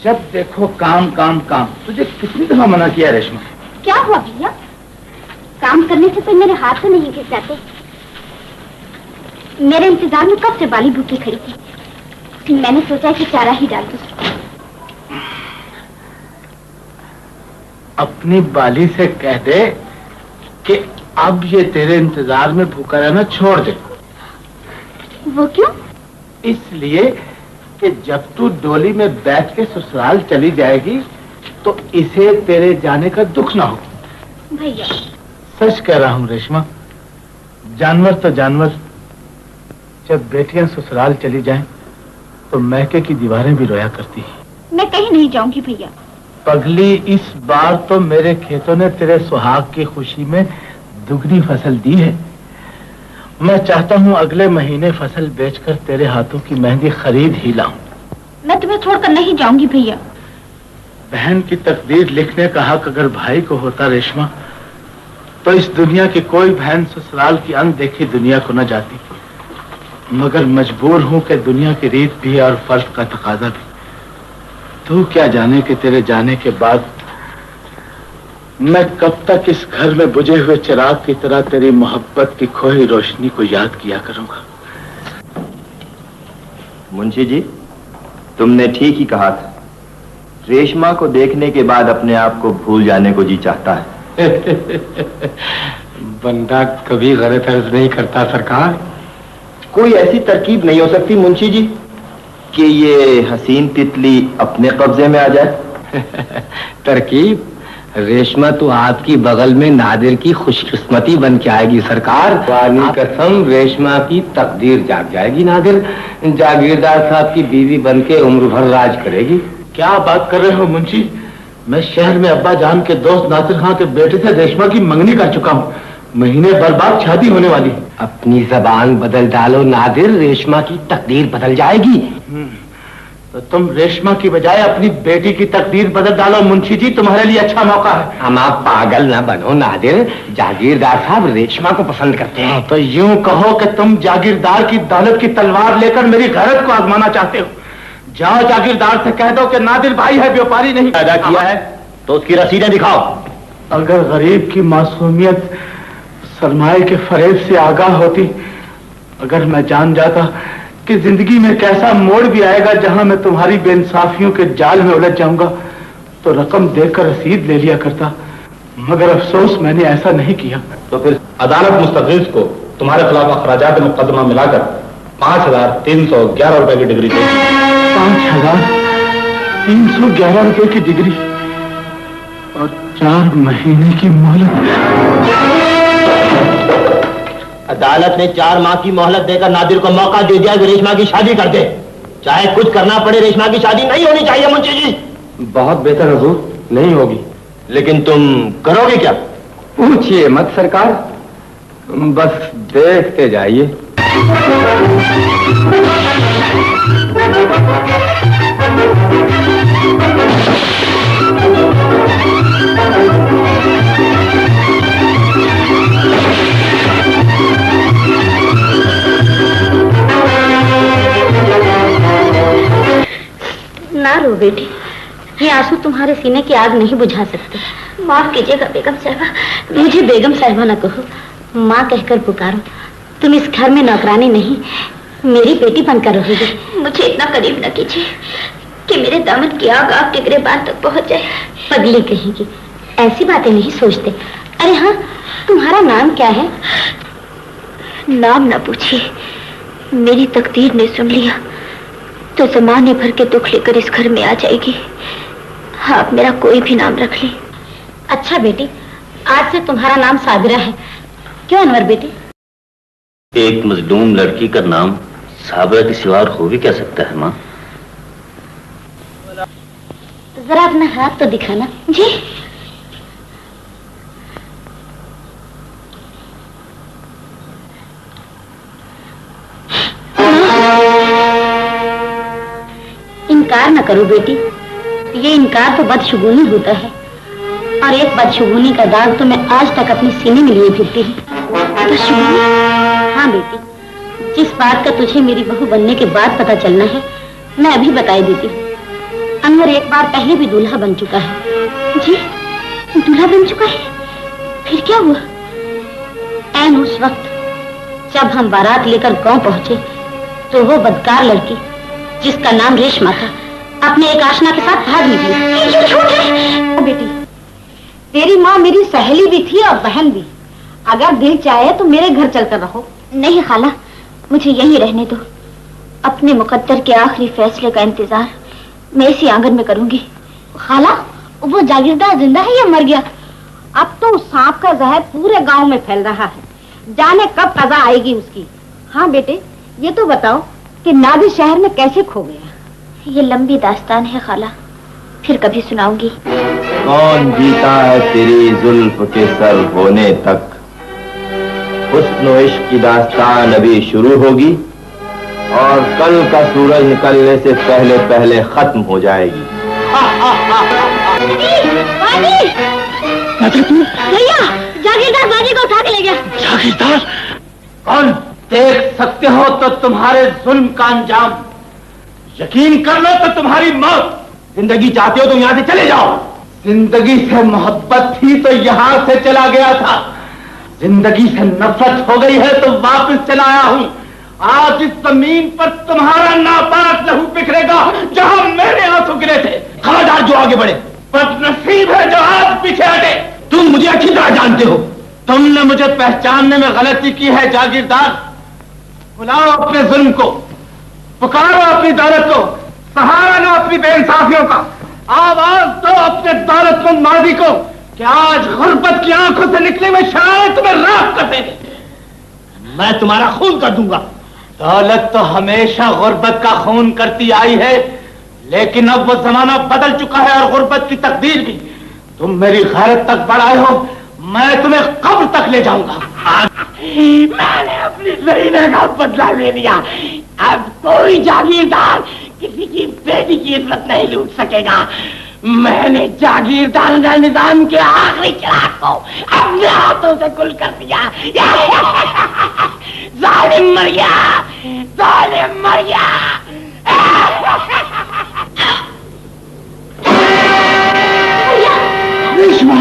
जब देखो काम काम काम। तुझे कितनी दफा मना किया रेशमा? क्या हुआ भैया? काम करने से तो मेरे हाथ से नहीं गिर जाते। मेरे इंतजार में कब से बाली भूखी खड़ी थी। मैंने सोचा कि चारा ही डाल दूं। अपनी बाली से कह दे कि अब ये तेरे इंतजार में भूखा रहना छोड़ दे। वो क्यों? इसलिए कि जब तू डोली में बैठ के ससुराल चली जाएगी तो इसे तेरे जाने का दुख ना हो। भैया सच कह रहा हूँ रेशमा, जानवर तो जानवर, जब बेटियां ससुराल चली जाएं तो मैके की दीवारें भी रोया करती हैं। मैं कहीं नहीं जाऊंगी भैया। पगली, इस बार तो मेरे खेतों ने तेरे सुहाग की खुशी में दुगनी फसल दी है। मैं चाहता हूँ अगले महीने फसल बेचकर तेरे हाथों की मेहंदी खरीद ही लाऊं। मैं तुम्हें छोड़कर नहीं जाऊंगी भैया। बहन की तकदीर लिखने का हक अगर भाई को होता रेशमा, तो इस दुनिया की कोई बहन ससुराल की अनदेखी दुनिया को न जाती। मगर मजबूर हूं कि दुनिया की रीत भी और फर्ज का तकाजा भी। तू क्या जाने कि तेरे जाने के बाद मैं कब तक इस घर में बुझे हुए चिराग की तरह तेरी मोहब्बत की खोई रोशनी को याद किया करूंगा। मुंशी जी, तुमने ठीक ही कहा था। रेशमा को देखने के बाद अपने आप को भूल जाने को जी चाहता है। बंदा कभी गलत अर्ज नहीं करता सरकार। कोई ऐसी तरकीब नहीं हो सकती मुंशी जी कि ये हसीन तितली अपने कब्जे में आ जाए? तरकीब? रेशमा तो आपकी बगल में नादिर की खुशकिस्मती बन के आएगी सरकार। वाली कसम, रेशमा की तकदीर जाग जाएगी। नादिर जागीरदार साहब की बीवी बन के उम्र भर राज करेगी। क्या बात कर रहे हो मुंशी? मैं शहर में अब्बा जान के दोस्त नासिर खां के बेटे से रेशमा की मंगनी कर चुका हूँ। महीने भर बाद शादी होने वाली है। अपनी जबान बदल डालो नादिर, रेशमा की तकदीर बदल जाएगी। तो तुम रेशमा की बजाय अपनी बेटी की तकदीर बदल डालो मुंशी जी, तुम्हारे लिए अच्छा मौका है। हम आप पागल ना बनो नादिर, जागीरदार साहब रेशमा को पसंद करते हैं। तो यूं कहो कि तुम जागीरदार की दौलत की तलवार लेकर मेरी गैरत को आजमाना चाहते हो। जाओ जागीरदार से कह दो कि नादिर भाई है, व्यापारी नहीं। पैदा किया है तो उसकी रसीदें दिखाओ। अगर गरीब की मासूमियत सरमाए के फरेब से आगाह होती, अगर मैं जान जाता कि जिंदगी में कैसा मोड़ भी आएगा जहां मैं तुम्हारी बेइंसाफियों के जाल में उलझ जाऊंगा, तो रकम देकर रसीद ले लिया करता। मगर अफसोस मैंने ऐसा नहीं किया। तो फिर अदालत मुस्तफीज को तुम्हारे खिलाफ अखराजात मुकदमा मिलाकर 5,311 रुपए की डिग्री देगी। 5,311 रुपए की डिग्री और 4 महीने की मोहलत। अदालत ने 4 माह की मोहलत देकर नादिर को मौका दे दिया कि रेशमा की शादी कर दे। चाहे कुछ करना पड़े, रेशमा की शादी नहीं होनी चाहिए मुंशी जी। बहुत बेहतर हुजूर, नहीं होगी। लेकिन तुम करोगे क्या? पूछिए मत सरकार, बस देखते जाइए। ना रो बेटी, ये आंसू तुम्हारे सीने की आग नहीं बुझा सकते। माफ कीजिएगा बेगम साहिबा, मुझे बेगम साहिबा ना कहो, माँ कहकर पुकारो। तुम इस घर में नौकरानी नहीं, मेरी बेटी बनकर रहोगी। मुझे इतना करीब न कीजिए कि मेरे दामन की आग आपके गिरबान तक पहुंच जाए। पगली कहेगी, ऐसी बातें नहीं सोचते। अरे हाँ, तुम्हारा नाम क्या है? नाम ना पूछिए, मेरी तकदीर ने सुन लिया तो जमाने भर के दुख लेकर इस घर में आ जाएगी। आप मेरा कोई भी नाम रख लें। अच्छा बेटी, आज से तुम्हारा नाम साबिरा है। क्यों अनवर बेटी? एक मजलूम लड़की का नाम साबिरा के सिवा हो भी क्या सकता है माँ? जरा अपना हाथ तो दिखाना जी। इनकार न करो बेटी, ये इनकार तो बदशगुनी होता है, और एक बदशगुनी का दाग तो मैं आज तक अपने सीने में लिए फिरती हूँ। बदशगुनी? हाँ बेटी, जिस बात का तुझे मेरी बहू बनने के बाद पता चलना है, मैं अभी बताई देती हूँ। अनवर एक बार पहले भी दूल्हा बन चुका है। जी, दूल्हा बन चुका है? फिर क्या हुआ? ऐन उस वक्त जब हम बारात लेकर गांव पहुंचे तो वो बदकार लड़की जिसका नाम रेशमा था अपने एक आशना के साथ भाग निकली। ये झूठ है। बेटी, तेरी माँ मेरी सहेली भी थी और बहन भी। अगर दिल चाहे तो मेरे घर चलकर रहो। नहीं खाला, मुझे यहीं रहने दो। अपने मुकद्दर के आखिरी फैसले का इंतजार मैं इसी आंगन में करूंगी। खाला, वो जागीरदार जिंदा है या मर गया? अब तो उस सांप का जहर पूरे गांव में फैल रहा है, जाने कब कज़ा आएगी उसकी। हाँ बेटे, ये तो बताओ कि नादिर शहर में कैसे खो गया? ये लंबी दास्तान है खाला, फिर कभी सुनाऊंगी। कौन जीता है तेरी जुल्फ के सर होने तक, हुस्न इश्क की दास्तान अभी शुरू होगी और कल का सूरज निकलने से पहले पहले खत्म हो जाएगी। भैया, जागीरदार बाजी को उठा के ले गया। जागीरदार? कौन? देख सकते हो तो तुम्हारे जुल्म का अंजाम, यकीन कर लो तो तुम्हारी मौत। जिंदगी चाहते हो तो यहाँ से चले जाओ। जिंदगी से मोहब्बत थी तो यहाँ से चला गया था, जिंदगी से नफरत हो गई है तो वापस चला आया हूँ। आज इस जमीन पर तुम्हारा नापाक लहू बिखरेगा जहाँ मेरे आंसू गिरे थे। खबरदार जो आगे बढ़े, बदनसीब है जो आज पीछे हटे। तुम मुझे अच्छी तरह जानते हो, तुमने मुझे पहचानने में गलती की है। जागीरदार, बुलाओ अपने जुल्म को, पुकारो अपनी दौलत को, सहारा लो अपनी बेइंसाफियों का, आवाज दो अपने दौलतमंद माजी को कि आज गुर्बत की आंखों से निकले हुए शरारत तुम्हें राख कर देंगे। मैं तुम्हारा खून कर दूंगा। दौलत तो हमेशा गुर्बत का खून करती आई है, लेकिन अब वो जमाना बदल चुका है और गुर्बत की तकदीर भी। तुम मेरी गैरत तक बढ़ाए हो, मैं तुम्हें कब्र तक ले जाऊंगा। मैंने अपनी ज़रीने का बदला ले लिया, अब कोई जागीरदार किसी की बेटी की इज्जत नहीं लूट सकेगा। मैंने जागीरदार निजाम के आखिरी चिराग को अपने हाथों से गुल कर दिया। जालिम मर गया, जालिम मर गया। रेशमा,